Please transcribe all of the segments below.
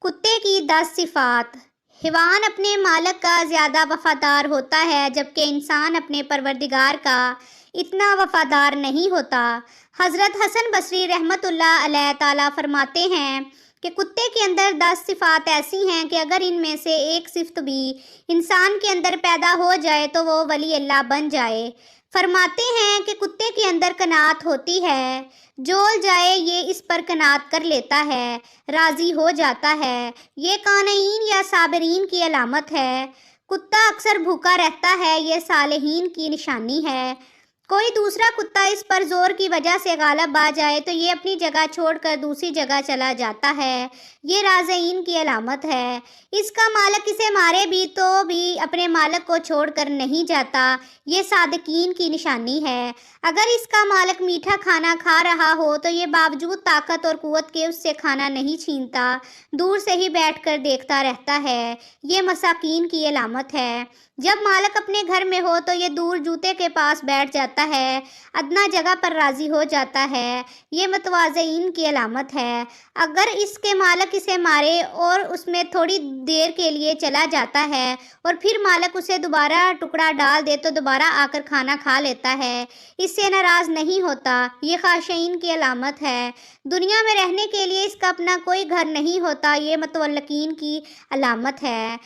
کتے کی 10 صفات۔ حیوان اپنے مالک کا زیادہ وفادار ہوتا ہے جبکہ انسان اپنے پروردگار کا اتنا وفادار نہیں ہوتا۔ حضرت حسن بصری رحمۃ اللہ علیہ تعالیٰ فرماتے ہیں کہ کتے کے اندر 10 صفات ایسی ہیں کہ اگر ان میں سے ایک صفت بھی انسان کے اندر پیدا ہو جائے تو وہ ولی اللہ بن جائے۔ فرماتے ہیں کہ کتے کے اندر قناعت ہوتی ہے، جول جائے یہ اس پر قناعت کر لیتا ہے، راضی ہو جاتا ہے۔ یہ قانعین یا صابرین کی علامت ہے۔ کتا اکثر بھوکا رہتا ہے، یہ صالحین کی نشانی ہے۔ کوئی دوسرا کتا اس پر زور کی وجہ سے غالب آ جائے تو یہ اپنی جگہ چھوڑ کر دوسری جگہ چلا جاتا ہے، یہ رازئین کی علامت ہے۔ اس کا مالک اسے مارے بھی تو بھی اپنے مالک کو چھوڑ کر نہیں جاتا، یہ صادقین کی نشانی ہے۔ اگر اس کا مالک میٹھا کھانا کھا رہا ہو تو یہ باوجود طاقت اور قوت کے اس سے کھانا نہیں چھینتا، دور سے ہی بیٹھ کر دیکھتا رہتا ہے، یہ مساکین کی علامت ہے۔ جب مالک اپنے گھر میں ہو تو یہ دور جوتے کے پاس بیٹھ جاتا ہے، ادنیٰ جگہ پر راضی ہو جاتا ہے، یہ متواضعین کی علامت ہے۔ اگر اس کے مالک اسے مارے اور اس میں تھوڑی دیر کے لیے چلا جاتا ہے اور پھر مالک اسے دوبارہ ٹکڑا ڈال دے تو دوبارہ آ کر کھانا کھا لیتا ہے، اس سے ناراض نہیں ہوتا، یہ خاشعین کی علامت ہے۔ دنیا میں رہنے کے لیے اس کا اپنا کوئی گھر نہیں ہوتا، یہ متولقین کی علامت ہے۔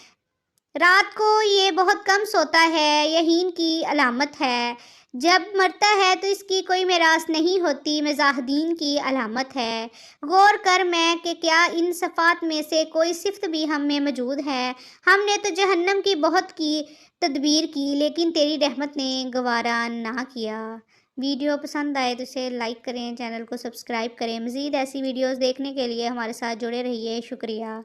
رات کو یہ بہت کم سوتا ہے، یہین کی علامت ہے۔ جب مرتا ہے تو اس کی کوئی میراث نہیں ہوتی، مزاحدین کی علامت ہے۔ غور کر میں کہ کیا ان صفات میں سے کوئی صفت بھی ہم میں موجود ہے؟ ہم نے تو جہنم کی بہت کی تدبیر کی لیکن تیری رحمت نے گوارا نہ کیا۔ ویڈیو پسند آئے تو اسے لائک کریں، چینل کو سبسکرائب کریں۔ مزید ایسی ویڈیوز دیکھنے کے لیے ہمارے ساتھ جڑے رہیے۔ شکریہ۔